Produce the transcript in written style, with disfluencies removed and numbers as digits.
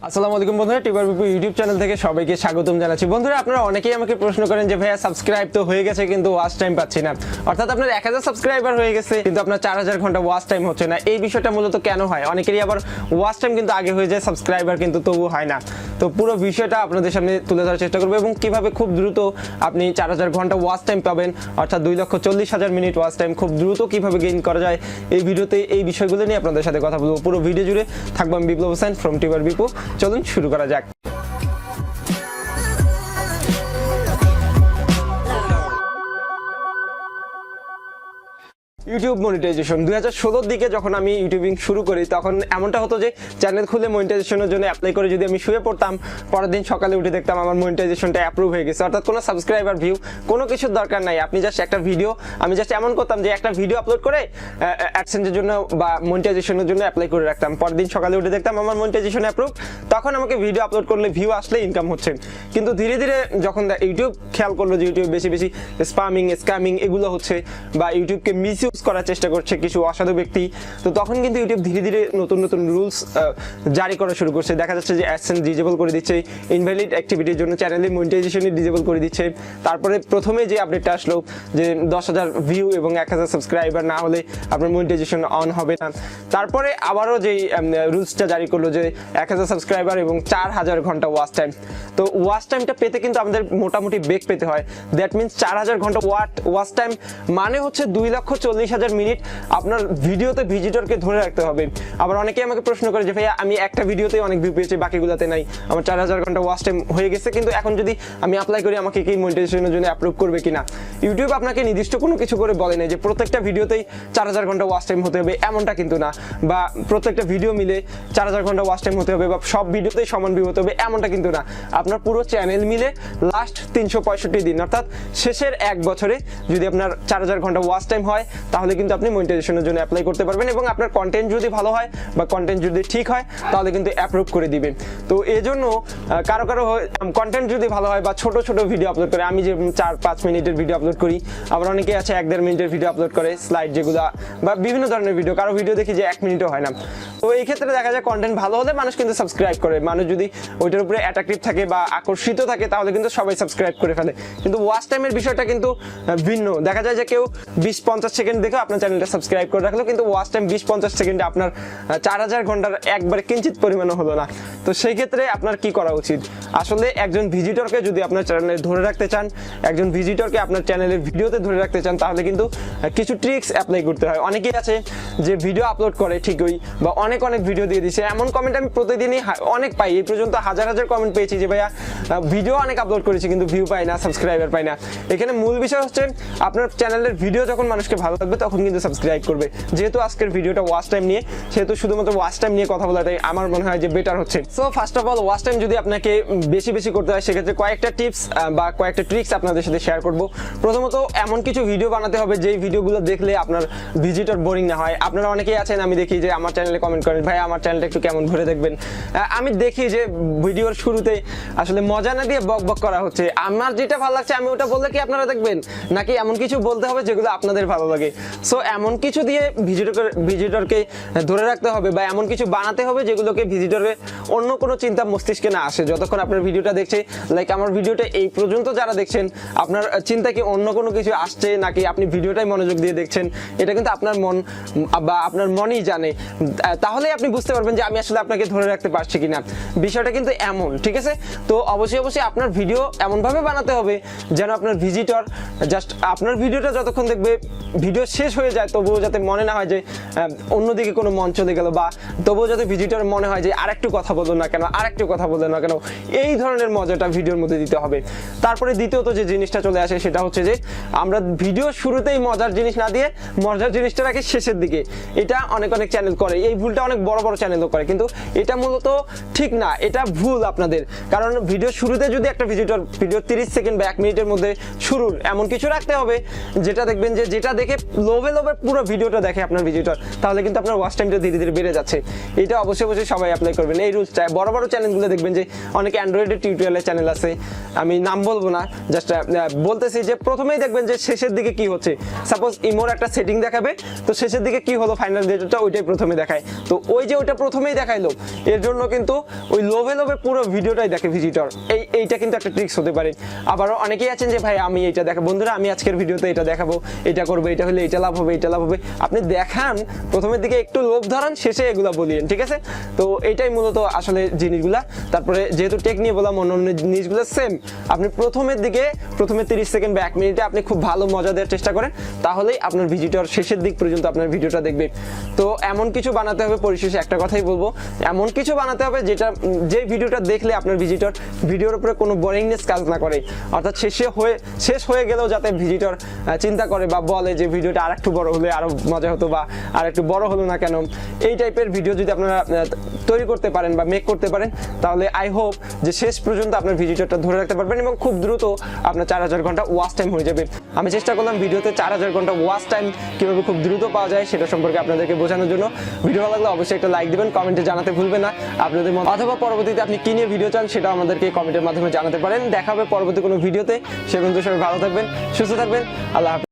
আসসালামু-আলাইকুম বন্ধুরা, TUBER YouTube channel থেকে সবাইকে স্বাগতম জানাচ্ছি। বন্ধুরা, আপনারা অনেকেই আমাকে প্রশ্ন করেন যে ভাইয়া সাবস্ক্রাইব তো হয়ে গেছে কিন্তু ওয়াচ টাইম পাচ্ছি না, অর্থাৎ আপনার 1000 সাবস্ক্রাইবার হয়ে গেছে কিন্তু আপনার 4000 ঘন্টা ওয়াচ টাইম হচ্ছে না। এই বিষয়টা মূলত কেন হয়? অনেকেরই আবার ওয়াচ টাইম কিন্তু আগে হয়ে যায়, সাবস্ক্রাইবার কিন্তু তবু হয় না। তো পুরো বিষয়টা আপনাদের সামনে তুলে ধরার চেষ্টা করবো এবং কিভাবে খুব দ্রুত আপনি 4000 ঘন্টা ওয়াচ টাইম পাবেন, অর্থাৎ 2,40,000 মিনিট ওয়াচ টাইম খুব দ্রুত কিভাবে গেইন করা যায়। এই ভিডিওতে এই বিষয়গুলো নিয়ে আপনাদের সাথে কথা বলবো। পুরো ভিডিও জুড়ে থাকবো আমি বিপ্লব হোসেন ফ্রম TUBER। চলুন শুরু করা যাক। ইউটিউব মনিটাইজেশন 2016 দিকে যখন আমি ইউটিউবিং শুরু করি তখন এমনটা হতো যে চ্যানেল খুলে মনিটাইজেশনের জন্য অ্যাপ্লাই করে যদি আমি শুয়ে পড়তাম, পরের দিন সকালে উঠে দেখতাম আমার মনিটাইজেশনটা অ্যাপ্রুভ হয়ে গেছে। অর্থাৎ কোনো সাবস্ক্রাইবার ভিউ কোনো কিছুর দরকার নাই, আপনি জাস্ট একটা ভিডিও, আমি জাস্ট এমন করতাম যে একটা ভিডিও আপলোড করে অ্যাডসেন্সের জন্য বা মনিটাইজেশনের জন্য অ্যাপ্লাই করে রাখতাম, পরের দিন সকালে উঠে দেখতাম আমার মনিটাইজেশন অ্যাপ্রুভ। তখন আমাকে ভিডিও আপলোড করলে ভিউ আসলে ইনকাম হচ্ছে। কিন্তু ধীরে ধীরে যখন ইউটিউব খেয়াল করলো যে ইউটিউব বেশি বেশি স্প্যামিং এগুলো হচ্ছে বা ইউটিউবকে মিসইউজ করার চেষ্টা করছে কিছু অসাধু ব্যক্তি, তো তখন কিন্তু ইউটিউব ধীরে ধীরে নতুন নতুন রুলস জারি করা শুরু করছে। দেখা যাচ্ছে যে অ্যাডসেন্স ডিজেবল করে দিচ্ছে, ইনভ্যালিড অ্যাক্টিভিটির জন্য চ্যানেলের মনিটাইজেশনই ডিজেবল করে দিচ্ছে। তারপরে প্রথমে যে আপডেটটা আসলো যে 10,000 ভিউ এবং 1000 সাবস্ক্রাইবার না হলে আপনার মনিটাইজেশন অন হবে না। তারপরে আবারও যেই রুলসটা জারি করলো যে 1000 সাবস্ক্রাইবার এবং 4000 ঘন্টা ওয়াচ টাইম। তো ওয়াচ টাইমটা পেতে কিন্তু আমাদের মোটামুটি বেগ পেতে হয়। দ্যাট মিনস 4000 ঘন্টা ওয়াচ টাইম মানে হচ্ছে 2,40,000 মিনিট আপনার ভিডিওতে ভিজিটরকে ধরে রাখতে হবে। আবার অনেকেই আমাকে প্রশ্ন করে যে ভাইয়া আমি একটা ভিডিওতেই অনেক ভিউ পেয়েছি, বাকিগুলোতে নাই, আমার 4000 ঘন্টা ওয়াচ টাইম হয়ে গেছে, কিন্তু এখন যদি আমি অ্যাপ্লাই করি আমাকে কি মনিটাইজেশনের জন্য অ্যাপ্রুভ করবে কিনা? ইউটিউব আপনাকে নির্দিষ্ট কোনো কিছু করে বলে নাই যে প্রত্যেকটা ভিডিওতেই 4000 ঘন্টা ওয়াচ টাইম হতে হবে, এমনটা কিন্তু না। বা প্রত্যেকটা ভিডিও মিলে 4000 ঘন্টা ওয়াচ টাইম হতে হবে বা সব ভিডিওতেই সমান ভিউ হতে হবে, এমনটা কিন্তু না। আপনার পুরো চ্যানেল মিলে লাস্ট 365 দিন অর্থাৎ শেষের এক বছরে যদি আপনার 4000 ঘন্টা ওয়াচ টাইম হয় তাহলে কিন্তু আপনি মনিটাইজেশনের জন্য অ্যাপ্লাই করতে পারবেন এবং আপনার কন্টেন্ট যদি ভালো হয় বা কন্টেন্ট যদি ঠিক হয় তাহলে কিন্তু অ্যাপ্রুভ করে দিবেন। তো এই জন্য কারো কন্টেন্ট যদি ভালো হয় বা ছোট ছোট ভিডিও আপলোড করে, আমি যে 4-5 মিনিটের ভিডিও আপলোড করি, আবার অনেকে আছে 1-1.5 মিনিটের ভিডিও আপলোড করে, স্লাইড যেগুলো বা বিভিন্ন ধরনের ভিডিও, কারো ভিডিও দেখি যে 1 মিনিটও হয় না। তো এই ক্ষেত্রে দেখা যায় কন্টেন্ট ভালো হলে মানুষ কিন্তু সাবস্ক্রাইব করে, মানুষ যদি ওইটার উপরে অ্যাট্রাকটিভ থাকে বা আকর্ষিত থাকে তাহলে কিন্তু সবাই সাবস্ক্রাইব করে ফেলে। কিন্তু ওয়াচ টাইমের বিষয়টা কিন্তু ভিন্ন। দেখা যায় যে কেউ 20-50 সেকেন্ড দেখে আপনার চ্যানেলটা সাবস্ক্রাইব করে রাখলো, কিন্তু ওয়াচ টাইম 20-50 সেকেন্ডে আপনার 4000 ঘন্টার একবারে কিঞ্চিত পরিমাণও হলো না। তো সেই ক্ষেত্রে আপনার কি করা উচিত? আসলে একজন ভিজিটরকে যদি আপনার চ্যানেলে ধরে রাখতে চান, একজন ভিজিটরকে আপনার চ্যানেলের ভিডিওতে ধরে রাখতে চান, তাহলে কিন্তু কিছু ট্রিক্স অ্যাপ্লাই করতে হয়। অনেকেই আছে যে ভিডিও আপলোড করে ঠিকই বা অনেক ভিডিও দিয়ে দিচ্ছে, এমন কমেন্ট আমি প্রতিদিনই অনেক পাই। এই পর্যন্ত হাজার কমেন্ট পেয়েছি যে ভাইয়া ভিডিও অনেক আপলোড করেছি কিন্তু ভিউ পাই না, সাবস্ক্রাইবার পাই না। এখানে মূল বিষয় হচ্ছে আপনার চ্যানেলের ভিডিও যখন মানুষকে ভালো লাগবে তখন কিন্তু সাবস্ক্রাইব করবে। যেহেতু আজকের ভিডিওটা ওয়াচ টাইম নিয়ে, সেহেতু শুধুমাত্র ওয়াচ টাইম নিয়ে কথা বলাটাই আমার মনে হয় যে বেটার হচ্ছে। So first of all, watch time যদি আপনাকে বেশি বেশি করতে হয় সেক্ষেত্রে কয়েকটা টিপস বা কয়েকটা ট্রিক্স আপনাদের সাথে শেয়ার করব। প্রথমত, এমন কিছু ভিডিও বানাতে হবে যেই ভিডিওগুলো দেখলে আপনার ভিজিটর বোরিং না হয়। আপনারা অনেকেই আছেন, আমি দেখি যে আমার চ্যানেলে কমেন্ট করেন ভাই আমার চ্যানেলটা একটু কেমন ঘুরে দেখবেন। আমি দেখি যে ভিডিওর শুরুতে আসলে মজা না দিয়ে বক বক করা হচ্ছে। আমার যেটা ভালো লাগছে আমি ওটা বললে কি আপনারা দেখবেন, নাকি এমন কিছু বলতে হবে যেগুলো আপনাদের ভালো লাগে? সো এমন কিছু দিয়ে ভিজিটরকে ধরে রাখতে হবে বা এমন কিছু বানাতে হবে যেগুলোকে ভিজিটরের অন্য কোনো চিন্তা মস্তিষ্কে না আসে যতক্ষণ আপনার ভিডিওটা দেখছে। লাইক আমার ভিডিওটা এই পর্যন্ত যারা দেখছেন, আপনার চিন্তা কি অন্য কোনো কিছু আসছে নাকি আপনি ভিডিওটাই মনোযোগ দিয়ে দেখছেন, এটা কিন্তু আপনার মন বা আপনার মনই জানে। তাহলেই আপনি বুঝতে পারবেন যে আমি আসলে আপনাকে ধরে রাখতে পারছি কিনা। বিষয়টা কিন্তু এমন, ঠিক আছে? তো অবশ্যই আপনার ভিডিও এমনভাবে বানাতে হবে যেন আপনার ভিজিটর জাস্ট আপনার ভিডিওটা যতক্ষণ দেখবে ভিডিও শেষ হয়ে যায় তবুও যাতে মনে না হয় যে অন্যদিকে কোনো মন চলে গেল, বা তবুও যাতে ভিজিটর মনে হয় যে আরেকটু কথা বললো না কেন, এই ধরনের মজাটা ভিডিওর মধ্যে দিতে হবে। তারপরে দ্বিতীয়ত যে জিনিসটা চলে আসে সেটা হচ্ছে যে আমরা ভিডিও শুরুতেই মজার জিনিস না দিয়ে মজার জিনিসটা রাখি শেষের দিকে। এটা অনেক চ্যানেল করে, এই ভুলটা অনেক বড় চ্যানেলও করে, কিন্তু এটা মূলত ঠিক না, এটা ভুল আপনাদের। কারণ ভিডিও শুরুতে যদি একটা ভিডিও 30 সেকেন্ড বা 1 মিনিটের মধ্যে শুরুর এমন কিছু রাখতে হবে যেটা দেখবেন যে যেটা দেখে লোভে পুরো ভিডিওটা দেখে আপনার ভিজিটর, তাহলে কিন্তু আপনার ওয়াচ টাইমটা ধীরে ধীরে বেড়ে যাচ্ছে। এটা অবশ্যই সবাই অ্যাপ্লাই করবেন এই রুলসটা। বড় চ্যানেলগুলো দেখবেন যে অনেকে অ্যান্ড্রয়েডের টিউটোরিয়ালের চ্যানেল আছে, আমি নাম বলবো না, জাস্ট বলতেছি যে প্রথমেই দেখবেন যে শেষের দিকে কি হচ্ছে। সাপোজ ইমোর একটা সেটিং দেখাবে, তো শেষের দিকে কি হলো ফাইনাল রেজাল্টটা ওইটাই প্রথমে দেখায়। তো ওই যে ওইটা প্রথমেই দেখাইলো, এর জন্য কিন্তু ওই লোভে লোভে পুরো ভিডিওটাই দেখে ভিজিটর। এইটা কিন্তু একটা ট্রিক্স হতে পারে। আবারও অনেকেই আছেন যে ভাই আমি এইটা দেখাবো, বন্ধুরা আমি আজকের ভিডিওতে এটা দেখাবো, এটা করবো, এটা হলে এটা লাভ হবে, এটা লাভ হবে। আপনি দেখান, প্রথমের দিকে একটু লোভ ধরান, শেষে এগুলা বলিয়েন, ঠিক আছে? তো এইটাই মূলত আসলে জিনিসগুলা। তারপরে যেহেতু টেক নিয়ে বললাম, অন্য জিনিসগুলো সেম। আপনি প্রথমের দিকে প্রথমে 30 সেকেন্ড বা 1 মিনিটে আপনি খুব ভালো মজা দেওয়ার চেষ্টা করেন, তাহলেই আপনার ভিজিটর শেষের দিক পর্যন্ত আপনার ভিডিওটা দেখবে। তো এমন কিছু বানাতে হবে, পরিশেষে একটা কথাই বলবো, এমন কিছু বানাতে হবে যে ভিডিওটা দেখলে আপনার ভিজিটর ভিডিওর উপরে কোনো বোরিংনেস কাজ না করে, অর্থাৎ শেষ হয়ে গেলেও যাতে ভিজিটর চিন্তা করে বা বলে যে ভিডিওটা আরেকটু বড় হলে আরো মজা হতো বা আরেকটু বড় হলো না কেন। এই টাইপের ভিডিও যদি আপনারা তৈরি করতে পারেন বা মেক করতে পারেন, তাহলে আই হোপ যে শেষ পর্যন্ত আপনার ভিজিটরটা ধরে রাখতে পারবেন এবং খুব দ্রুত আপনার 4000 ঘন্টা ওয়াচ টাইম হয়ে যাবে। আমি চেষ্টা করলাম ভিডিওতে 4000 ঘন্টা ওয়াচ টাইম কিভাবে খুব দ্রুত পাওয়া যায় সেটা সম্পর্কে আপনাদেরকে বোঝানোর জন্য। ভিডিও ভালো লাগলে অবশ্যই একটা লাইক দিবেন, কমেন্টে জানাতে ভুলবেন না আপনাদের মত, অথবা পরবর্তীতে আপনি কি নিয়ে ভিডিও চান সেটা আমাদেরকে কমেন্টের মাধ্যমে জানাতে পারেন। দেখা হবে পরবর্তী কোনো ভিডিওতে। সে পর্যন্ত সবাই ভালো থাকবেন, সুস্থ থাকবেন, আল্লাহ হাফেজ।